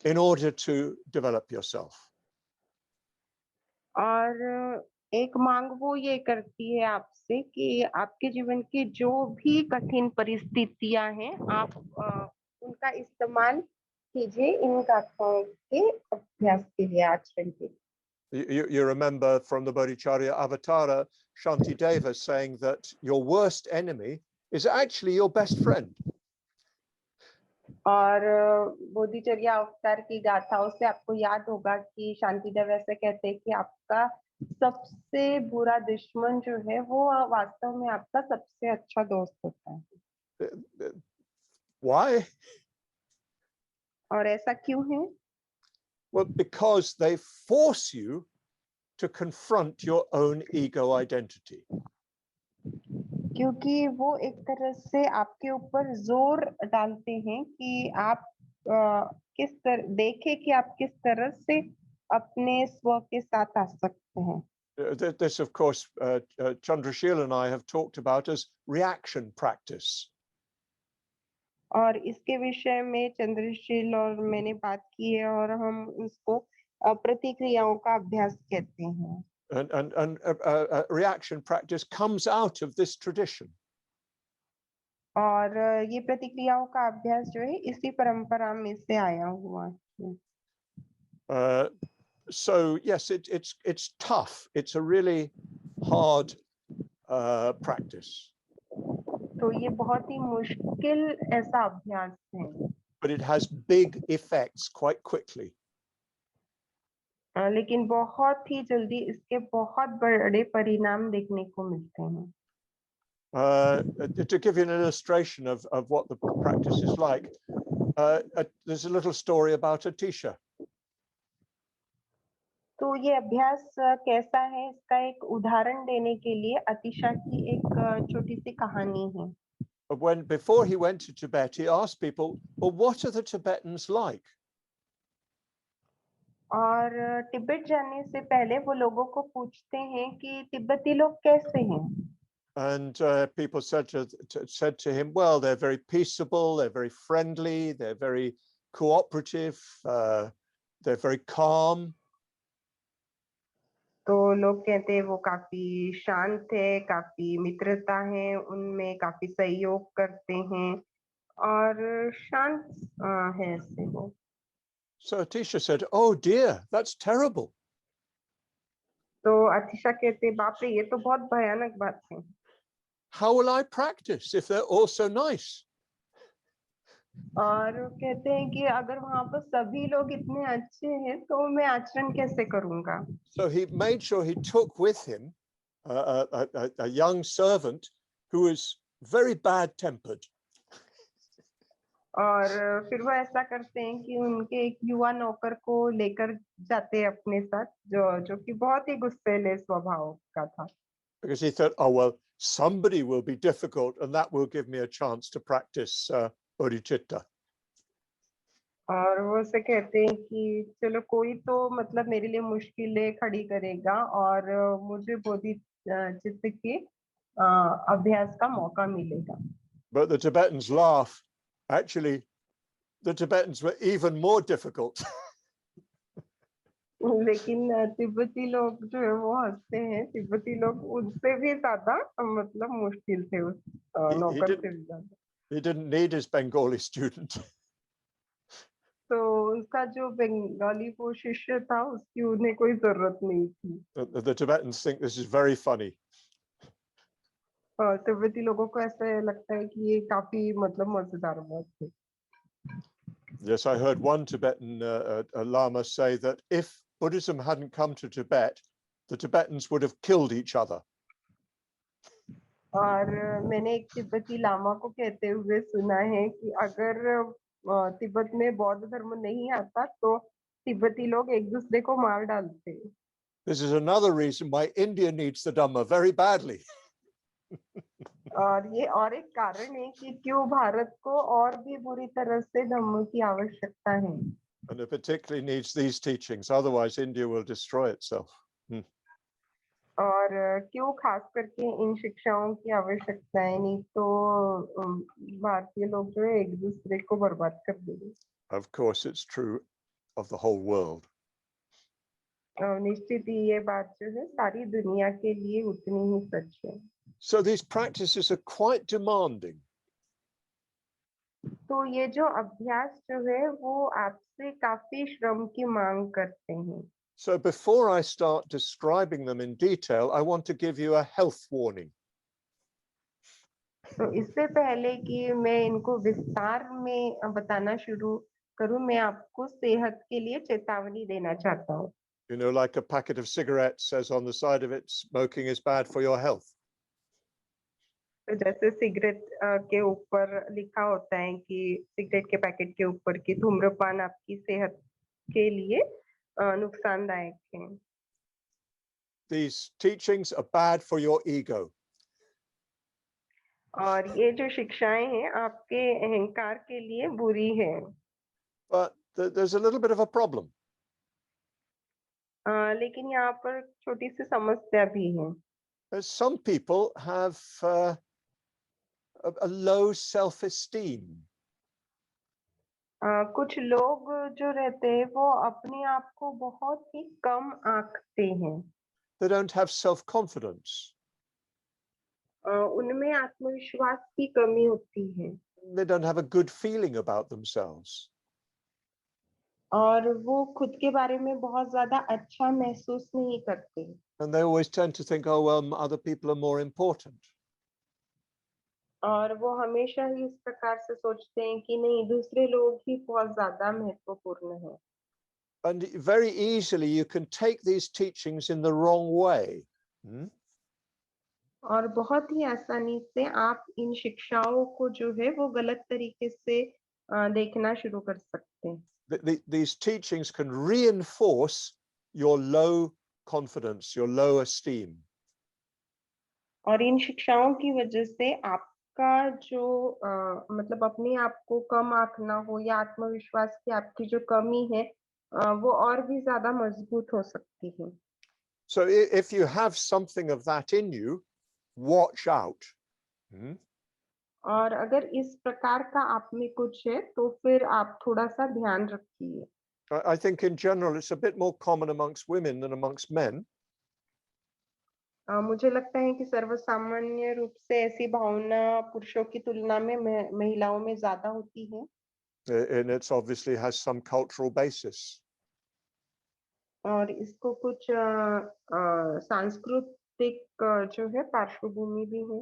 in order to develop yourself. और एक मांग वो ये करती है आपसे कि आपके जीवन की जो भी कठिन परिस्थितियां हैं आप उनका इस्तेमाल कीजिए इन गाथाओं के अभ्यास के लिए, आचरण के लिए। You remember from the Bodhicharya Avatara, Shantideva saying that your worst enemy is actually your best friend. और बोधिचर्या अवतार की गाथाओं से आपको याद होगा कि शांतिदेव ऐसे कहते हैं कि आपका सबसे बुरा दुश्मन जो है वो वास्तव में आपका सबसे अच्छा दोस्त होता है। Why? और ऐसा क्यों है? Well, because they force you to confront your own ego identity. क्योंकि वो एक तरह से आपके ऊपर जोर डालते हैं कि आप किस तरह देखें कि आप किस तरह से अपने स्व के साथ आ सकते हैं। This, of course, Chandrashil and I have talked about as reaction practice. और इसके विषय में चंद्रशील और मैंने बात की है और हम उसको प्रतिक्रियाओं का अभ्यास कहते हैं। And reaction practice comes out of this tradition. और ये प्रतिक्रियाओं का अभ्यास जो है इसी परंपरा में से आया हुआ है। So yes, it's tough. It's a really hard practice. तो ये बहुत ही मुश्किल ऐसा अभ्यास है। But it has big effects quite quickly. लेकिन बहुत ही जल्दी इसके बहुत बड़े परिणाम देखने को मिलते हैं। To give you an illustration of what the practice is like, there's a little story about Atisha. तो ये अभ्यास कैसा है इसका एक उदाहरण देने के लिए अतिशा की एक छोटी सी कहानी है। When before he went to Tibet, he asked people, well, what are the Tibetans like? और तिब्बत जाने से पहले वो लोगों को पूछते हैं कि तिब्बती लोग कैसे हैं। And people said to him, well, they're very peaceable, they're very friendly, they're very cooperative, they're very calm. तो लोग कहते हैं वो काफी शांत है, काफी मित्रता है उनमें, काफी सहयोग करते हैं और शांत है ऐसे वो। So Atisha said, oh dear, that's terrible. तो अतिशा कहते हैं बाप रे ये तो बहुत भयानक बात है। How will I practice if they're all so nice? और कहते हैं कि अगर वहां पर सभी लोग इतने अच्छे हैं तो मैं आचरण कैसे करूंगा। So he made sure he took with him a young servant who was very bad-tempered. और फिर वो ऐसा करते हैं कि उनके एक युवा नौकर को लेकर जाते हैं अपने साथ जो कि बहुत ही गुस्सैले स्वभाव का था। Because he thought, oh, well, somebody will be difficult and that will give me a chance to practice bodhicitta. और वो उसे कहते हैं कि चलो कोई तो मतलब मेरे लिए मुश्किलें खड़ी करेगा और मुझे बोधि चित्त के अभ्यास का मौका मिलेगा। But the Tibetans laugh. Actually, the Tibetans were even more difficult. लेकिन तिब्बती लोग जो है वो हंसते हैं, तिब्बती लोग उनसे भी ज्यादा मतलब मुश्किल थे उस नौकर से भी ज्यादा। He didn't need his Bengali student. तो उसका जो बंगाली वो शिष्य था उसकी उन्हें कोई जरूरत नहीं थी। The Tibetans think this is very funny. और तिब्बती लोगों को ऐसा लगता है कि ये काफी मतलब मजेदार बात है। Yes, I heard one Tibetan Lama say that if Buddhism hadn't come to Tibet, the Tibetans would have killed each other. और मैंने एक तिब्बती लामा को कहते हुए सुना है कि अगर तिब्बत में बौद्ध धर्म नहीं आता तो तिब्बती लोग एक दूसरे को मार डालते। This is another reason why India needs the Dhamma very badly. और ये और एक कारण है कि क्यों भारत को और भी बुरी तरह से धम्म की आवश्यकता है। And it particularly needs these teachings, otherwise India will destroy itself. और क्यों खास करके इन शिक्षाओं की आवश्यकता है, नहीं तो भारतीय लोग जो है एक दूसरे को बर्बाद कर देंगे। Of course, it's true of the whole world. निश्चित ही ये बात जो है सारी दुनिया के लिए उतनी ही सच है। So these practices are quite demanding. तो ये जो अभ्यास जो है वो आपसे काफी श्रम की मांग करते हैं। So before I start describing them in detail, I want to give you a health warning. तो इससे पहले कि मैं इनको विस्तार में बताना शुरू करूं, मैं आपको सेहत के लिए चेतावनी देना चाहता हूं। You know, like a packet of cigarettes says on the side of it, smoking is bad for your health. तो जैसे सिगरेट के ऊपर लिखा होता है कि सिगरेट के पैकेट के ऊपर कि धूम्रपान आपकी सेहत के लिए नुकसानदायक है। These teachings are bad for your ego. और ये जो शिक्षाएं हैं आपके अहंकार के लिए बुरी है। But there's a little bit of a problem. लेकिन यहाँ पर छोटी सी समस्या भी है। Some people have a low self-esteem. कुछ लोग जो रहते हैं वो अपने आप को बहुत ही कम आंकते हैं। They don't have self-confidence. उनमें आत्मविश्वास की कमी होती है They don't have a good feeling about themselves. और वो खुद के बारे में बहुत ज्यादा अच्छा महसूस नहीं करते। And they always tend to think, oh, well, other people are more important. और वो हमेशा ही इस प्रकार से सोचते हैं कि नहीं, दूसरे लोग ही बहुत ज्यादा महत्वपूर्ण है। And very easily you can take these teachings in the wrong way. और बहुत ही आसानी से आप इन शिक्षाओं को जो है वो गलत तरीके से देखना शुरू कर सकते हैं। These teachings can reinforce your low confidence, your low esteem. और इन शिक्षाओं की वजह से आपका जो मतलब अपने आप को कम आंकना हो या आत्मविश्वास की आपकी जो कमी है वो और भी ज्यादा मजबूत हो सकती है। So if you have something of that in you, watch out. और अगर इस प्रकार का आप में कुछ है तो फिर आप थोड़ा सा ध्यान रखिए। I think in general it's a bit more common amongst women than amongst men. मुझे लगता है कि सर्वसामान्य रूप से ऐसी भावना पुरुषों की तुलना में महिलाओं में ज्यादा होती है। And it obviously has some cultural basis. और इसको कुछ सांस्कृतिक जो है पार्श्वभूमि भी है।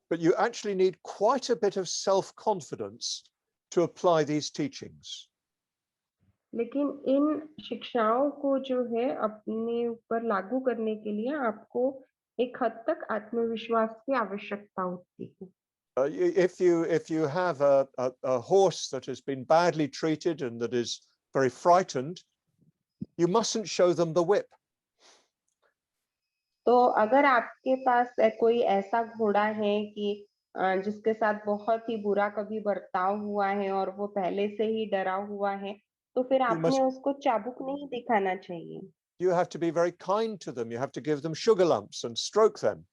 But you actually need quite a bit of self-confidence to apply these teachings. लेकिन इन शिक्षाओं को जो है अपने ऊपर लागू करने के लिए आपको एक हद तक आत्मविश्वास की आवश्यकता होती है। If you have a horse that has been badly treated and that is very frightened, you mustn't show them the whip. तो अगर आपके पास कोई ऐसा घोड़ा है कि जिसके साथ बहुत ही बुरा कभी बर्ताव हुआ है और वो पहले से ही डरा हुआ है, तो फिर You आपने must. उसको चाबुक नहीं दिखाना चाहिए। You have to be very kind to them. You have to give them sugar lumps and stroke them.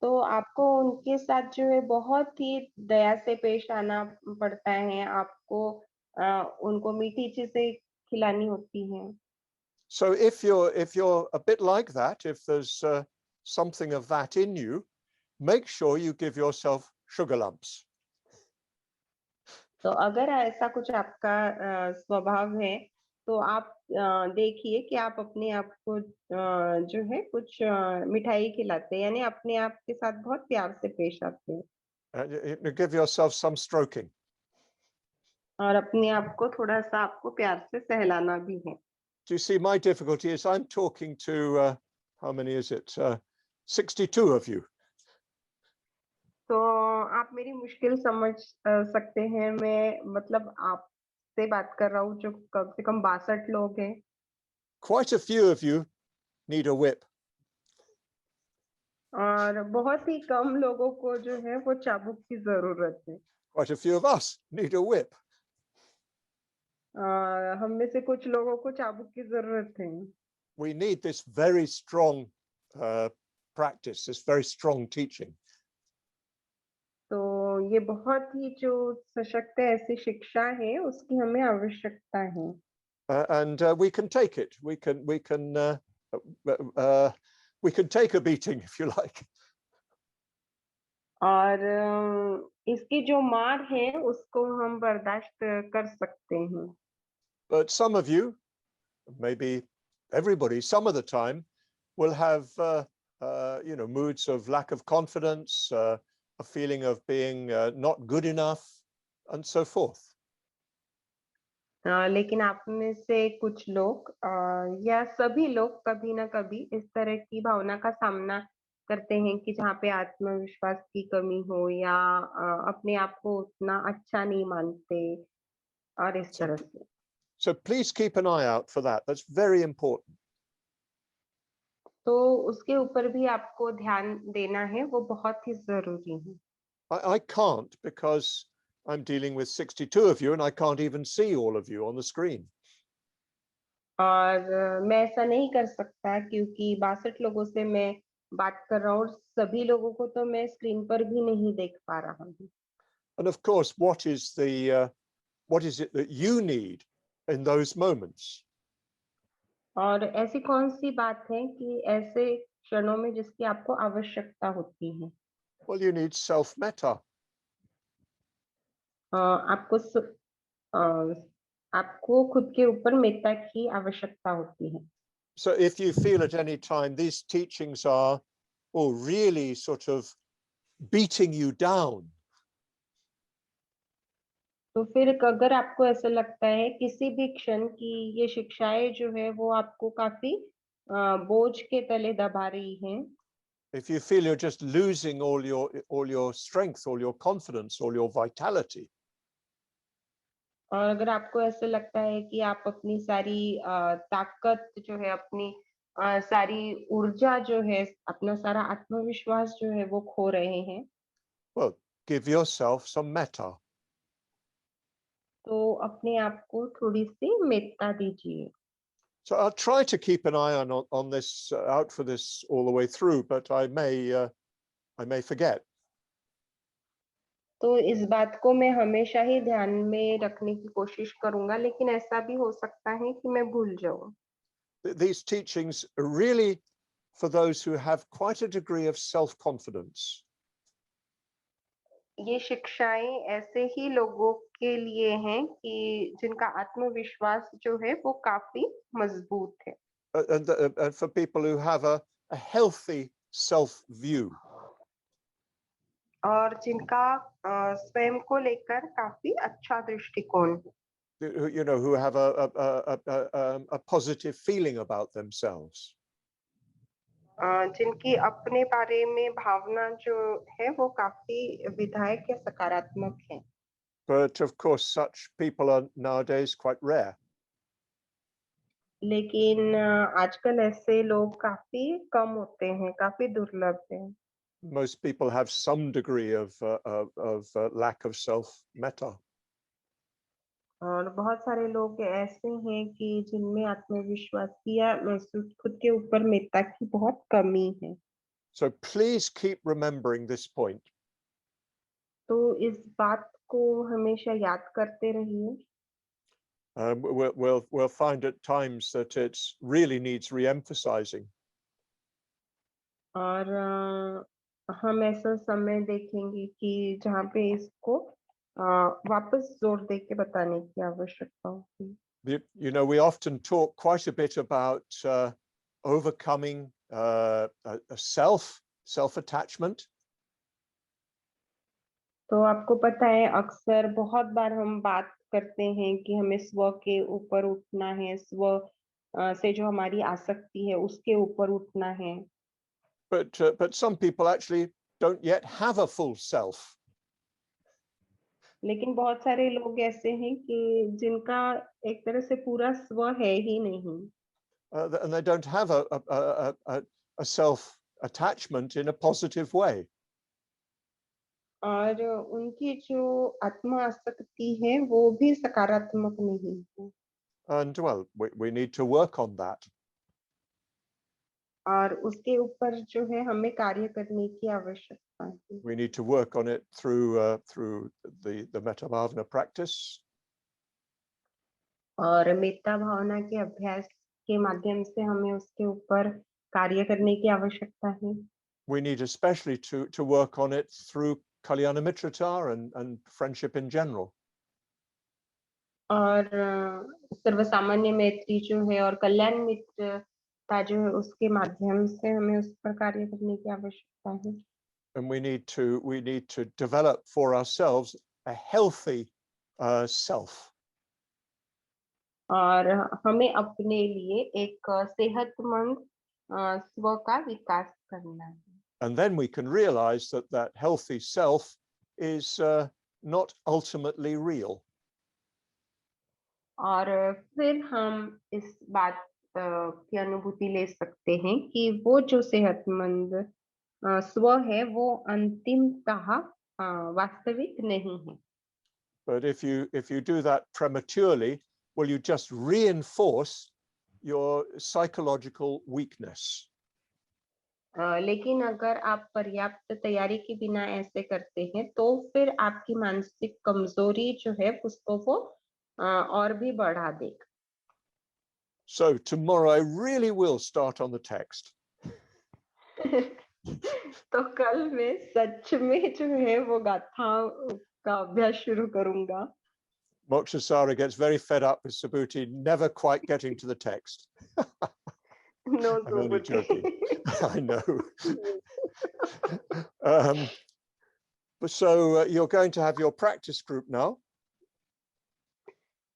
तो आपको उनके साथ जो है बहुत ही दया से पेश आना पड़ता है। आपको उनको मीठी चीजें खिलानी होती हैं। So if you're a bit like that, if there's something of that in you, make sure you give yourself sugar lumps. तो अगर ऐसा कुछ आपका स्वभाव है तो आप देखिए कि आप अपने आप को जो है कुछ मिठाई खिलाते हैं, यानी अपने आप के साथ बहुत प्यार से पेश आते हैं You give yourself some stroking. और अपने आप को थोड़ा सा आपको प्यार से सहलाना भी है। Do you see my difficulty is I'm talking to how many is it? 62 of you. तो आप मेरी मुश्किल समझ सकते हैं। मैं मतलब आपसे बात कर रहा हूँ जो कम से कम 62 लोग हैं। Quite a few of you need a whip. और बहुत ही कम लोगों को जो है वो चाबुक की जरूरत है। Quite a few of us need a whip. हम में से कुछ लोगों को चाबुक की जरूरत है। We need this very strong practice, this very strong teaching. तो ये बहुत ही जो सशक्त ऐसी शिक्षा है उसकी हमें आवश्यकता है। And we can take it. We can take a beating if you like. और इसकी जो मार है उसको हम बर्दाश्त कर सकते हैं। But some of you, maybe everybody, some of the time, will have moods of lack of confidence, a feeling of being not good enough, and so forth. लेकिन आप में से कुछ लोग या सभी लोग कभी ना कभी इस तरह की भावना का सामना करते हैं कि जहाँ पे आत्मविश्वास की कमी हो या अपने आप को उतना अच्छा नहीं मानते और इस So, तरह से। so please keep an eye out for that. That's very important. तो उसके ऊपर भी आपको ध्यान देना है, वो बहुत ही जरूरी है। I can't, because I'm dealing with 62 of you and I can't even see all of you on the screen. और मैं ऐसा नहीं कर सकता क्योंकि 62 लोगों से मैं बात कर रहा हूँ और सभी लोगों को तो मैं स्क्रीन पर भी नहीं देख पा रहा हूँ। And of course, what is it that you need in those moments? और ऐसी कौन सी बात है कि ऐसे क्षणों में जिसकी आपको आवश्यकता होती है? Well, you need self-metta. आपको आपको खुद के ऊपर मेत्ता की आवश्यकता होती है। So if you feel at any time these teachings are really sort of beating you down, तो फिर अगर आपको ऐसा लगता है किसी भी क्षण की ये शिक्षाएं जो है वो आपको काफी बोझ के तले दबा रही हैं, if you feel you're just losing all your strength, all your confidence, all your vitality, और अगर आपको ऐसा लगता है कि आप अपनी सारी ताकत जो है, अपनी सारी ऊर्जा जो है, अपना सारा आत्मविश्वास जो है वो खो रहे हैं, well, give yourself some metta. तो अपने आप को थोड़ी सी मेत्ता दीजिए। So I'll try to keep an eye on this, out for this all the way through, but I may forget. तो इस बात को मैं हमेशा ही ध्यान में रखने की कोशिश करूंगा, लेकिन ऐसा भी हो सकता है कि मैं भूल जाऊं। These teachings are really for those who have quite a degree of self-confidence. ये शिक्षाएं ऐसे ही लोगों के लिए हैं कि जिनका आत्मविश्वास जो है वो काफी मजबूत है, And for people who have a healthy self-view. और जिनका स्वयं को लेकर काफी अच्छा दृष्टिकोण है, Who have a positive feeling about themselves. जिनकी अपने बारे में भावना जो है वो काफी विधायक या सकारात्मक है। But of course, such people are nowadays quite rare. लेकिन आजकल ऐसे लोग काफी कम होते हैं, काफी दुर्लभ हैं। Most people have some degree of lack of self-metta. और बहुत सारे लोग ऐसे हैं कि जिनमें आत्मविश्वास की या महसूस खुद के ऊपर मेत्ता की बहुत कमी है। So please keep remembering this point. तो इस बात को हमेशा याद करते रहिए। We'll find at times that it really needs re-emphasizing. और हम ऐसा समय देखेंगे कि जहाँ पे इसको वापस जोर दे के बताने की आवश्यकता होगी। We often talk quite a bit about overcoming a self-attachment. तो आपको पता है अक्सर बहुत बार हम बात करते हैं कि हमें स्व के ऊपर उठना है, स्व से जो हमारी आसक्ति है उसके ऊपर उठना है। But some people actually don't yet have a full self. लेकिन बहुत सारे लोग ऐसे हैं कि जिनका एक तरह से पूरा स्व है ही नहीं, And they don't have a self-attachment in a positive way. और उनकी जो आत्म आसक्ति है वो भी सकारात्मक नहीं है। And well, we need to work on that. और उसके ऊपर जो है हमें कार्य करने की आवश्यकता है। We need to work on it through the Metta Bhavana practice. और मेत्ता भावना के अभ्यास के माध्यम से हमें उसके ऊपर कार्य करने की आवश्यकता है। We need especially to work on it through Kalyana Mitrata and friendship in general. और सर्वसामान्य मैत्री जो है और कल्याण मित्रता जो है उसके माध्यम से हमें उस पर कार्य करने की आवश्यकता है। and we need to develop for ourselves a healthy self. और हमें अपने लिए एक सेहतमंद स्व का विकास करना है. And then we can realize that that healthy self is not ultimately real. और फिर हम इस बात की अनुभूति ले सकते हैं कि वो जो सेहतमंद स्व है वो अंतिमतः वास्तविक नहीं है. But if you do that prematurely, well, you just reinforce your psychological weakness. लेकिन अगर आप पर्याप्त तैयारी के बिना ऐसे करते हैं तो फिर आपकी मानसिक कमजोरी जो है उसको वो और भी बढ़ा देगा. So tomorrow I really will start on the text. तो कल मैं सच में जो है वो गाथा का अभ्यास शुरू करूंगा. Mokshasara gets very fed up with Subhuti never quite getting to the text. No, I'm only joking. I know. But so you're going to have your practice group now.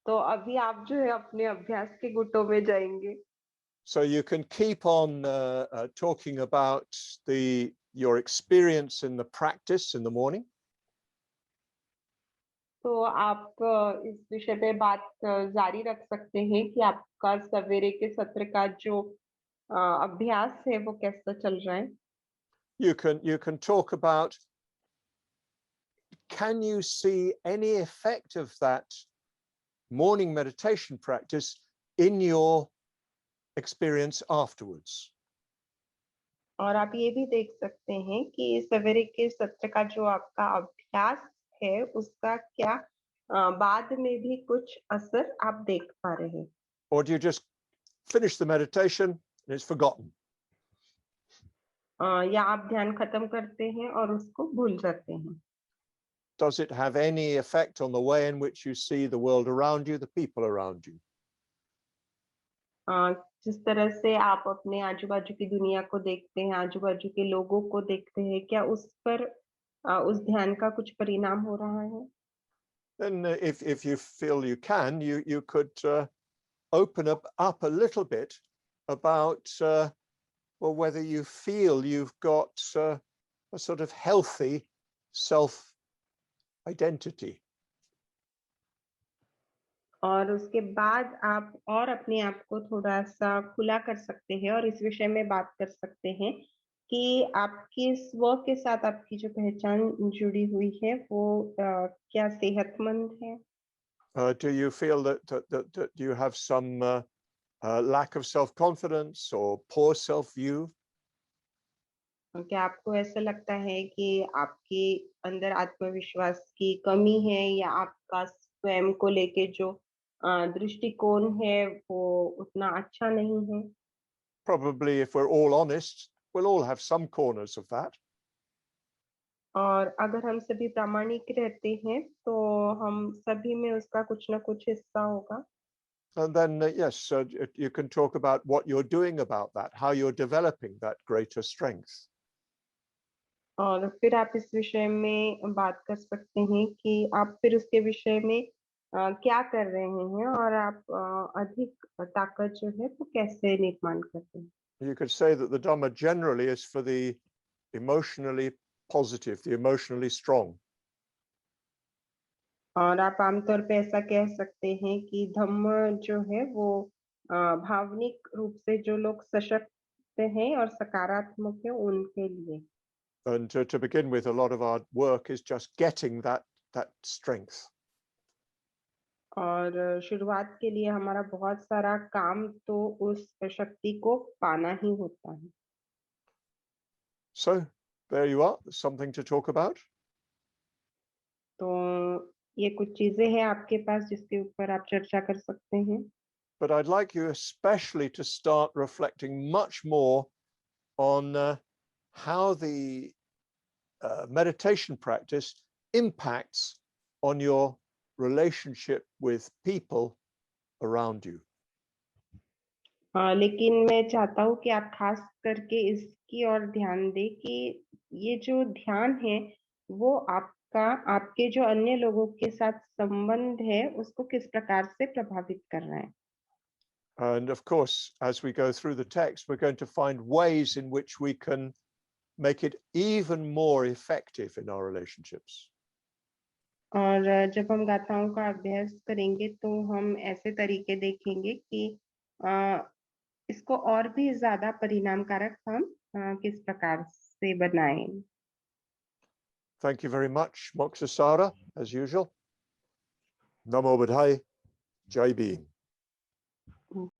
तो अभी आप जो है अपने अभ्यास के गुटों में जाएंगे. So you can keep on talking about your experience in the practice in the morning. तो आप इस विषय पे बात जारी रख सकते हैं कि आपका सवेरे के सत्र का जो अभ्यास है वो कैसा चल रहा है. You can talk about, can you see any effect of that morning meditation practice in your experience afterwards? और आप ये भी देख सकते हैं कि सवेरे के सत्र का जो आपका अभ्यास है उसका क्या बाद में भी कुछ असर आप देख पा रहे हैं. Or do you just finish the meditation and it's forgotten? या आप ध्यान खत्म करते हैं और उसको भूल जाते हैं. Does it have any effect on the way in which you see the world around you, the people around you? जिस तरह से आप अपने आजू बाजू की दुनिया को देखते हैं, आजू बाजू के लोगों को देखते हैं, क्या उस पर उस ध्यान का कुछ परिणाम हो रहा है? Then if you feel you can, you could open up a little bit about well, whether you feel you've got a sort of healthy self identity. और उसके बाद आप और अपने आप को थोड़ा सा खुला कर सकते हैं और इस विषय में बात कर सकते हैं कि आपकी स्व के साथ आपकी जो पहचान जुड़ी हुई है वो क्या सेहतमंद है? Do you feel that you have some lack of self-confidence or poor self-view? क्या आपको ऐसा लगता है कि आपके अंदर आत्मविश्वास की कमी है या आपका स्वयं को लेके जो दृष्टिकोण है वो उतना अच्छा नहीं है? Probably, if we're all honest, we'll all have some corners of that. और अगर हम सभी प्रामाणिक रहते हैं तो हम सभी में उसका कुछ ना कुछ हिस्सा होगा. And then, yes, you can talk about what you're doing about that, how you're developing that greater strength. और फिर आप इस विषय में बात कर सकते हैं कि आप फिर उसके विषय में क्या कर रहे हैं और आप अधिक ताकत जो है वो कैसे निर्माण करते हैं. You could say that the Dhamma generally is for the emotionally positive, the emotionally strong. और आप आमतौर पे ऐसा कह सकते हैं कि धम्म जो है वो भावनिक रूप से जो लोग सशक्त हैं और सकारात्मक है उनके लिए. And to begin with, a lot of our work is just getting that strength. और शुरुआत के लिए हमारा बहुत सारा काम तो उस शक्ति को पाना ही होता है. So there you are, something to talk about. तो ये कुछ चीजें हैं आपके पास जिसके ऊपर आप चर्चा कर सकते हैं. But I'd like you especially to start reflecting much more on how the meditation practice impacts on your relationship with people around you. लेकिन मैं चाहता हूँ कि आप खास करके इसकी ओर ध्यान दें कि ये जो ध्यान है वो आपका आपके जो अन्य लोगों के साथ संबंध है उसको किस प्रकार से प्रभावित कर रहा है? And of course, as we go through the text, we're going to find ways in which we can make it even more effective in our relationships. और जब हम गाथाओं का अभ्यास करेंगे तो हम ऐसे तरीके देखेंगे कि अ, इसको और भी ज़्यादा परिणामकारक हम किस प्रकार से बनाएँ। Thank you very much, Moksha Sara, as usual. Namo Buddhaya, Jai Bhim. Hmm.